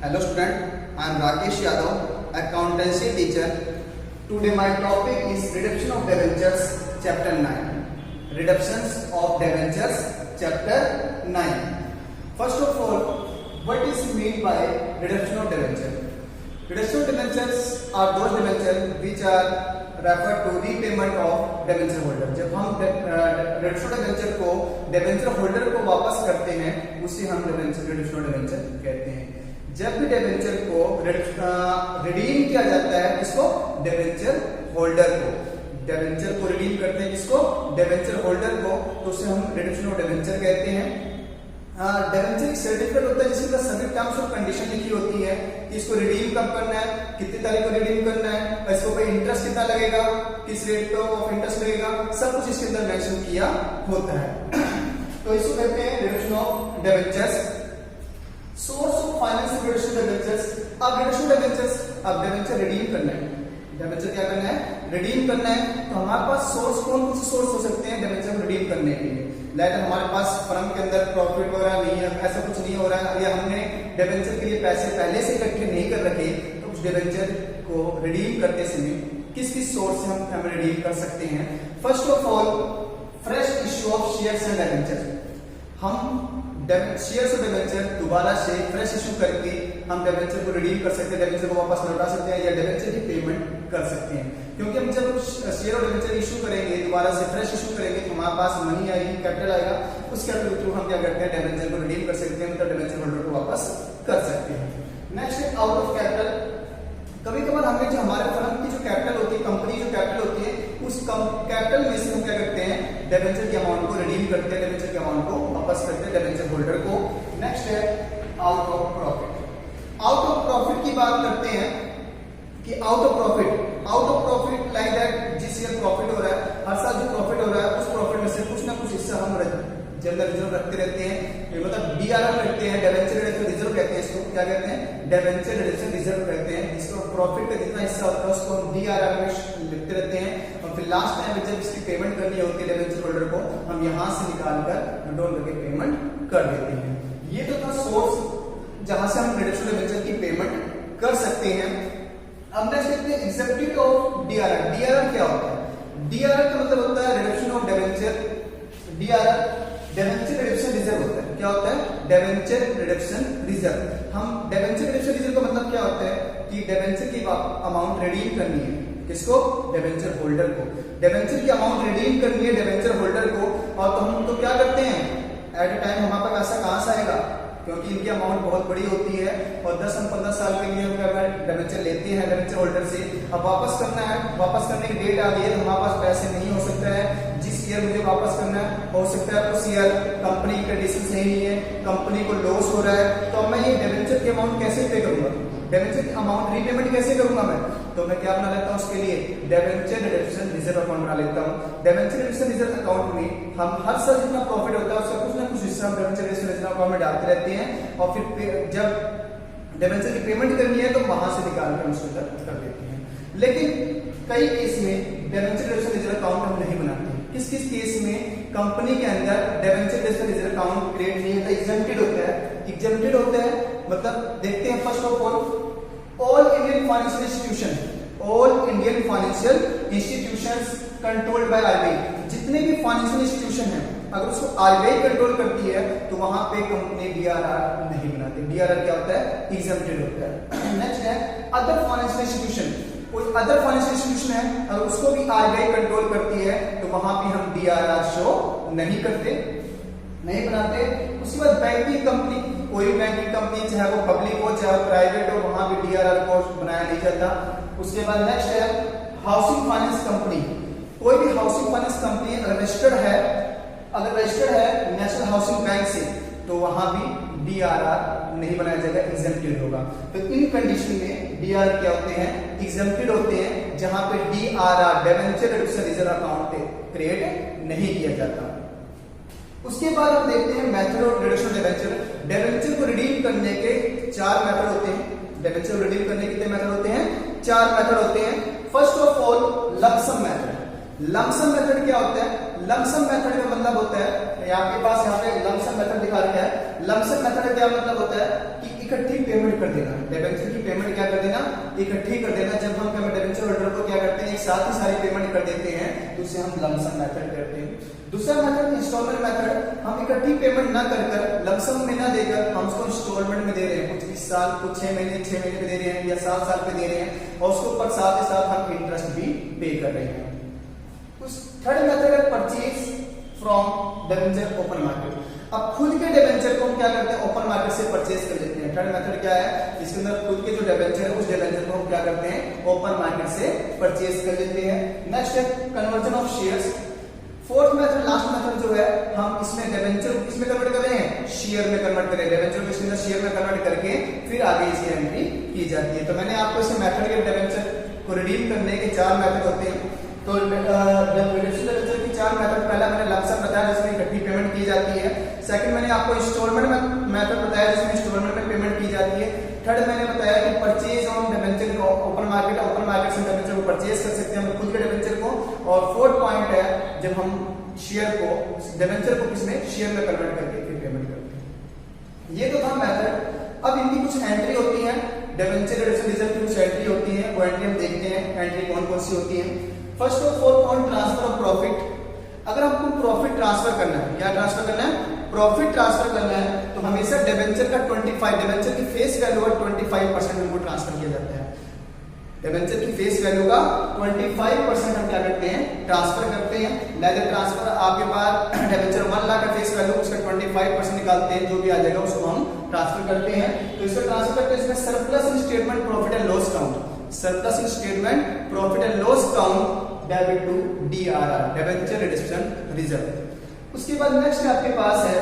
Hello student, I am Rakesh Yadav, accountancy teacher. Today my topic is reduction of debentures, chapter 9. Reductions of debentures, chapter 9. First of all, what is meant by reduction of debenture? Reduction of debentures are those debentures which are referred to repayment of debenture holder. जब हम reduction of debenture को debenture holder को वापस करते हैं उसे हम reduction of debenture कहते हैं. जब भी डेबेंचर को रिडीम किया जाता है किसको, डेबेंचर होल्डर को, डेबेंचर को रिडीम करते हैं किसको, डेबेंचर होल्डर को, तो उसे हम रिडक्शन ऑफ डेबेंचर कहते हैं. डेबेंचर एक सर्टिफिकेट होता है जिसमें सभी टर्म्स और कंडीशन लिखी होती है कि इसको रिडीम कब करना है, कितनी तारीख को रिडीम करना है, और इसको कोई इंटरेस्ट कितना लगेगा, किस रेट ऑफ इंटरेस्ट लगेगा, सब कुछ इसके अंदर मेंशन किया होता है. तो इसको कहते हैं reduction of debentures. Source of finance reduction debentures. अब रिडक्शन डिबेंचर्स, अब डिबेंचर रिडीम करना है, डिबेंचर क्या करना है, रिडीम करना है. तो हमारे पास सोर्स कौन कौन से सोर्स हो सकते हैं डिबेंचर को रिडीम करने के लिए. लाइक हमारे पास फर्म के अंदर प्रॉफिट वगैरह नहीं है, ऐसा कुछ नहीं हो रहा है, या हमने डिबेंचर के लिए पैसे पहले से इकट्ठे नहीं कर रखे, तो उस डिबेंचर को रिडीम करते समय किस किस सोर्स से हम रिडीम कर सकते हैं. First of all, fresh issue of shares and debenture. हम शेयर्स और डिबेंचर दोबारा से फ्रेश इशू करके हम डिबेंचर को रिडीम कर सकते हैं, डिबेंचर को वापस लौटा सकते हैं, या डिबेंचर की पेमेंट कर सकते हैं. क्योंकि हम जब शेयर और डिबेंचर इशू करेंगे, दोबारा से फ्रेश इशू करेंगे, तो हमारे पास मनी आएगी, कैपिटल आएगा, उस कैपिटल के थ्रू हम क्या करते हैं, डिबेंचर को रिडीम कर सकते हैं, मतलब डिबेंचर होल्डर को वापस कर सकते हैं. नेक्स्ट है आउट ऑफ कैपिटल. कभी कभार हमें जो हमारे फर्म की जो कैपिटल होती है, कंपनी जो कैपिटल होती है, उस कैपिटल में से हम क्या करते हैं, डिबेंचर के अमाउंट को रिडीम करते हैं, डिबेंचर के अमाउंट को वापस करते हैं डिबेंचर होल्डर को. नेक्स्ट है out of profit. Out of profit की बात करते हैं कि out of profit like that जिस ईयर प्रॉफिट हो रहा है, हर साल जो प्रॉफिट हो रहा है, उस प्रॉफिट में से कुछ ना कुछ हिस्सा हम जनरल रिजर्व रखते रहते हैं, मतलब डीआरआर रखते हैं, डिबेंचर रिजर्व कहते हैं. इसको क्या कहते हैं, डिबेंचर रिजर्व कहते हैं. जिसको प्रॉफिट का जितना हिस्सा होता है उसको हम डीआरआर में लिखते रहते हैं, और फिर लास्ट टाइम जब इसकी पेमेंट करनी होती है डिबेंचर होल्डर को, हम यहां से निकालकर डोन करके पेमेंट कर देते हैं. ये तो था सोर्स जहां से हम रिडक्शन डिबेंचर की पेमेंट कर सकते हैं. अब नेक्स्ट देखते हैं एग्जेक्टिव ऑफ डीआरआर. डीआरआर क्या होता है, डीआरआर का मतलब होता है reduction of debenture. DRR debenture reduction reserve होता है. क्या होता है, डिबेंचर रिडक्शन रिजर्व. हम डिबेंचर रिडक्शन रिजर्व का मतलब क्या होता है कि डिबेंचर की अमाउंट रिडीम करनी है किसको, डिबेंचर होल्डर को. डिबेंचर की अमाउंट रिडीम करनी है डिबेंचर होल्डर को, और तो हम तो क्या करते हैं, एट ए टाइम हमारे पास पैसा कहां से आएगा, क्योंकि इनकी अमाउंट बहुत बड़ी होती है, और 10 हम 15 साल के लिए हम डिबेंचर लेते हैं डिबेंचर होल्डर से. अब वापस करना है, वापस करने की डेट आ गई है, तो हमारे पास पैसे नहीं हो सकता है. जिस ईयर मुझे वापस करना है, हो सकता है उस ईयर कंपनी की कंडीशन सही नहीं है, कंपनी को लॉस हो रहा है, तो मैं ये डिबेंचर की अमाउंट कैसे पे करूंगा, डिबेंचर की अमाउंट रीपेमेंट कैसे करूंगा मैं, तो मैं क्या बना लेता हूं उसके लिए, डिबेंचर रिडक्शन रिजर्व अकाउंट बना लेता हूं. डिबेंचर रिडक्शन रिजर्व अकाउंट में हम हर साल जितना प्रॉफिट होता है उसका कुछ ना कुछ हिस्सा हम डिबेंचर रिडक्शन रिजर्व अकाउंट में डालते रहते हैं, और फिर जब डिबेंचर की पेमेंट करनी है तो वहां से निकाल कर उसको कर देते हैं. लेकिन कई केस में डिबेंचर रिडक्शन रिजर्व अकाउंट हम नहीं बनाते. किस किस केस में कंपनी के अंदर debenture reduction reserve account create नहीं होता, एग्जेम्प्टेड होता है. एग्जेम्प्टेड होता है मतलब देखते हैं. First of all Indian financial institution, all Indian financial institutions controlled by RBI. जितने भी फाइनेंशियल इंस्टीट्यूशन हैं, अगर उसको आरबीआई कंट्रोल करती है तो वहां पे कंपनी डीआरआर नहीं बनाती. डीआरआर क्या होता है, एग्जेम्प्टेड होता है. नेक्स्ट है अदर फाइनेंशियल इंस्टीट्यूशन. कोई अदर फाइनेंशियल इंस्टीट्यूशन है, अगर उसको भी आरबीआई कंट्रोल करती है तो वहां पे हम डीआरआर शो नहीं करते, नहीं बनाते. उसके बाद बैंकिंग कंपनी, कोई भी बैंकिंग कंपनी चाहे वो पब्लिक हो चाहे प्राइवेट हो, वहां भी डीआरआर को बनाया नहीं जाता. उसके बाद नेक्स्ट है हाउसिंग फाइनेंस कंपनी. कोई भी हाउसिंग फाइनेंस कंपनी अगर रजिस्टर्ड है नेशनल हाउसिंग बैंक से, तो वहां भी डीआरआर नहीं बनाया जाएगा, एग्जेम्प्टेड होगा. तो इन कंडीशन में डीआरआर क्या होते हैं, एग्जेम्प्टेड होते हैं, जहां पे DRR debenture reduction reserve account create नहीं किया जाता. उसके बाद हम देखते हैं method of reduction debenture. Debenture को रिडीम करने के 4 मेथड होते हैं. डिबेंचर को रिडीम करने के कितने मेथड होते हैं, 4 मेथड होते हैं. First of all lump sum method. Lump sum method क्या होता है, लमसम मेथड का मतलब होता है, आपके पास यहाँ पे लमसम मेथड दिखा रखा है. लमसम मेथड का क्या मतलब होता है कि इकट्ठी पेमेंट कर देना, डिबेंचर की पेमेंट क्या कर देना, इकट्ठी कर देना। जब हम डिबेंचर होल्डर को क्या करते हैं, एक साथ ही सारी पेमेंट कर देते हैं, तो उसे हम लमसम मेथड कहते हैं। दूसरा मेथड इंस्टॉलमेंट मेथड, हम इकट्ठी पेमेंट ना कर लमसम में ना देकर हम उसको इंस्टॉलमेंट में दे रहे हैं, कुछ इस साल, कुछ 6 महीने में दे रहे हैं या 7 साल पे दे रहे हैं, और उसके ऊपर साथ ही साथ हम इंटरेस्ट भी पे कर रहे हैं। थर्ड मेथड है purchase from debenture open market. अब खुद के डिबेंचर को हम क्या करते हैं, ओपन मार्केट से परचेज कर लेते हैं। थर्ड मेथड क्या है, इसके अंदर खुद के जो डिबेंचर है उस डिबेंचर को हम क्या करते हैं, ओपन मार्केट से परचेज कर लेते हैं। नेक्स्ट है conversion of shares. Fourth method, last method जो है, हम इसमें डिबेंचर को किसमें कन्वर्ट कर रहे हैं, शेयर में कन्वर्ट करें, डिबेंचर को इसके अंदर शेयर में कन्वर्ट करके फिर आगे इसकी एंट्री की जाती है। तो मैंने आपको इस मेथड के डिबेंचर को रिडीम करने के 4 मेथड होते हैं। तो डिबेंचर की 4 मेथड, पहला मैंने लमसम बताया जिसमें इकट्ठी पेमेंट की जाती है। सेकंड मैंने आपको इंस्टॉलमेंट मेथड बताया जिसमें इंस्टॉलमेंट में पेमेंट की जाती है। थर्ड मैंने बताया कि परचेज ऑन डिबेंचर को ओपन मार्केट, ओपन मार्केट से डिबेंचर को परचेज कर सकते हैं हम खुद के डिबेंचर को। और फोर्थ पॉइंट है जब हम शेयर को, डिबेंचर को किसमें, शेयर में कन्वर्ट करके फिर पेमेंट करते हैं। ये तो था मेथड। अब इनकी कुछ एंट्री होती है, डिबेंचर रिडक्शन रिजर्व की कुछ एंट्री होती है, वो एंट्री हम देखते हैं एंट्री कौन कौन सी होती है। First of all on transfer of profit. अगर हमको प्रॉफिट ट्रांसफर करना है, क्या ट्रांसफर करना है, प्रॉफिट ट्रांसफर करना है, तो हमेशा डिबेंचर का 25, डिबेंचर की फेस वैल्यू का 25% हमको ट्रांसफर किया जाता है। डिबेंचर की फेस वैल्यू का 25% हम क्या करते हैं, ट्रांसफर करते हैं। लेजर ट्रांसफर, आपके पास डिबेंचर 1 लाख का फेस वैल्यू, उसका 25% निकालते हैं, जो भी आ जाएगा उसको हम ट्रांसफर करते हैं। तो इसको ट्रांसफर करते हैं, इसमें surplus in statement profit and loss count, surplus in statement profit and loss count debit to DRR, debenture reduction reserve. उसके बाद नेक्स्ट आपके पास है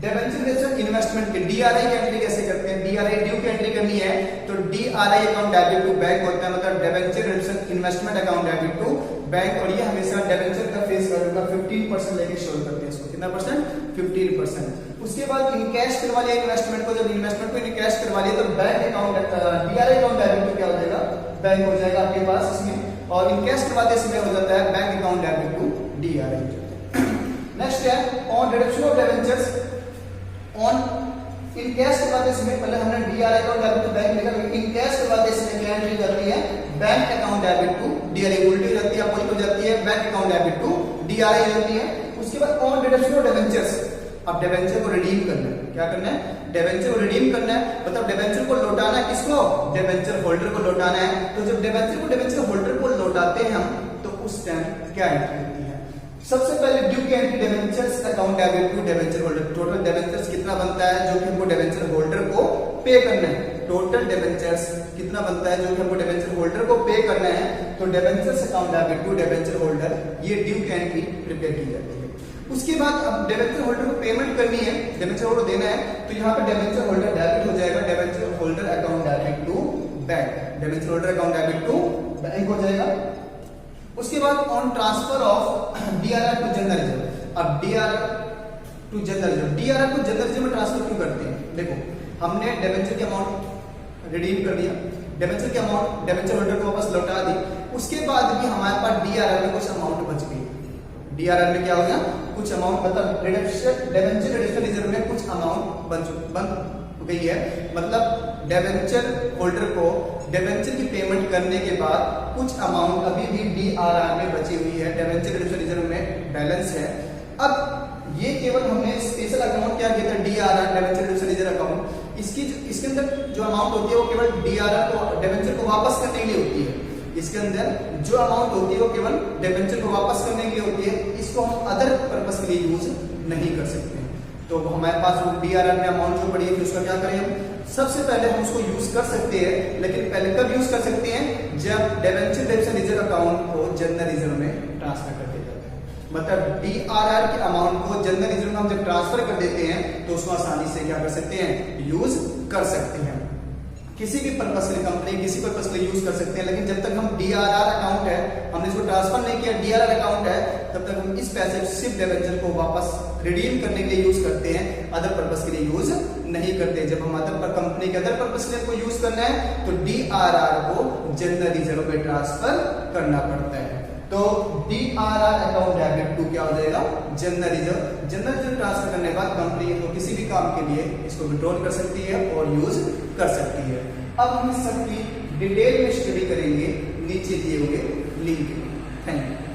डिबेंचर रिडक्शन इन्वेस्टमेंट के DRI की एंट्री कैसे करते हैं। DRI ड्यू की एंट्री करनी है तो DRI account debit to bank होता है, मतलब debenture reduction investment account debit to bank. और ये हमेशा डिबेंचर का फेस वैल्यू का 15% लेके शो करते हैं इसको, कितना परसेंट, 15%। उसके बाद इनकैश करवा लिया इन्वेस्टमेंट को, जब इन्वेस्टमेंट को इनकैश करवा लिया तो bank account, DRI account debit to क्या हो जाएगा, बैंक हो जाएगा आपके पास इसमें। और इनकैश करवाते इसमें हो जाता है bank account debit to DRI। Next है on reduction of debentures, on encash करवाते इसमें, पहले हमने DRI account debit to bank लिखा, इनकैश करवाते इसमें क्या एंट्री करती है, bank account debit to DRI, उल्टी हो जाती है, अपोजिट हो जाती है, bank account debit to DRI हो जाती है। उसके बाद ऑन रिडक्शन ऑफ डिबेंचर्स, अब डिबेंचर को रिडीम करना है, क्या करना है, डिबेंचर को रिडीम करना है, मतलब डिबेंचर को लौटाना है, किसको, डिबेंचर होल्डर को लौटाना है। तो जब डिबेंचर होल्डर को लौटाते हैं हम, तो उस टाइम क्या एंट्री होती है, सबसे पहले ड्यू की entry debentures account debit to debenture holder, total debentures कितना बनता है जो कि हमको डिबेंचर होल्डर को पे करना है, टोटल डिबेंचर्स कितना बनता है जो कि हमको डिबेंचर होल्डर को पे करना है, तो debentures account debit to debenture holder, ये ड्यू की एंट्री प्रिपेयर की जाती है। उसके बाद अब डिबेंचर होल्डर को पेमेंट करनी है, डिबेंचर होल्डर देना है, तो यहाँ पे डिबेंचर होल्डर डेबिट हो जाएगा, debenture holder account debit to bank, debenture holder account debit to bank हो जाएगा। उसके बाद on transfer of DRR to general reserve, अब DRR to general reserve, DRR to general reserve में ट्रांसफर क्यों करते हैं, देखो हमने डिबेंचर के अमाउंट रिडीम कर दिया, डिबेंचर के अमाउंट डिबेंचर होल्डर को वापस लौटा दी, उसके बाद भी हमारे पास DRR में कुछ अमाउंट बच गई, DRR में क्या हो गया, कुछ अमाउंट, मतलब डिबेंचर रिडक्शन रिजर्व में कुछ अमाउंट बन गई है, मतलब डिबेंचर होल्डर को डिबेंचर की पेमेंट करने के बाद कुछ अमाउंट अभी भी DRR में बची हुई है, डिबेंचर रिडक्शन रिजर्व में बैलेंस है। अब ये केवल हमने स्पेशल अकाउंट क्या किया था, DRR debenture reduction reserve account, इसके अंदर जो अमाउंट होती है वो केवल DRR को, डिबेंचर को वापस करने के लिए होती है, इसके अंदर जो अमाउंट होती है वो केवल डिबेंचर को वापस करने के लिए होती है, इसको हम अदर पर्पस के लिए यूज नहीं कर सकते। तो हमारे पास DRR में अमाउंट जो पड़ी है फिर उसका क्या करें हम, सबसे पहले हम उसको यूज कर सकते हैं, लेकिन पहले कब यूज कर सकते हैं, जब डिबेंचर रिडक्शन रिजर्व अकाउंट को जनरल रिजर्व में ट्रांसफर कर दिया जाता है, मतलब DRR के अमाउंट को जनरल रिजर्व में हम जब ट्रांसफर कर देते हैं तो उसको आसानी से क्या कर सकते हैं, यूज कर सकते हैं, किसी भी पर्पस के लिए, कंपनी किसी पर्पस के लिए यूज कर सकते हैं। लेकिन जब तक हम DRR अकाउंट है, हमने इसको ट्रांसफर नहीं किया, DRR अकाउंट है, तब तक हम इस पैसे सिर्फ डिबेंचर को वापस रिडीम करने के लिए यूज करते हैं, अदर पर्पस के लिए यूज नहीं करते। जब हम अदर पर कंपनी के अदर पर्पस के लिए यूज करना है तो DRR को जनरल रिजर्व में ट्रांसफर करना पड़ता है। तो DRR अकाउंट डेबिट टू क्या हो जाएगा, general reserve. General reserve transfer करने के बाद कंपनी को किसी भी काम के लिए इसको विड्रॉल कर सकती है और यूज कर सकती है। अब हम इस सबकी डिटेल में स्टडी करेंगे नीचे दिए हुए लिंक। Thank you.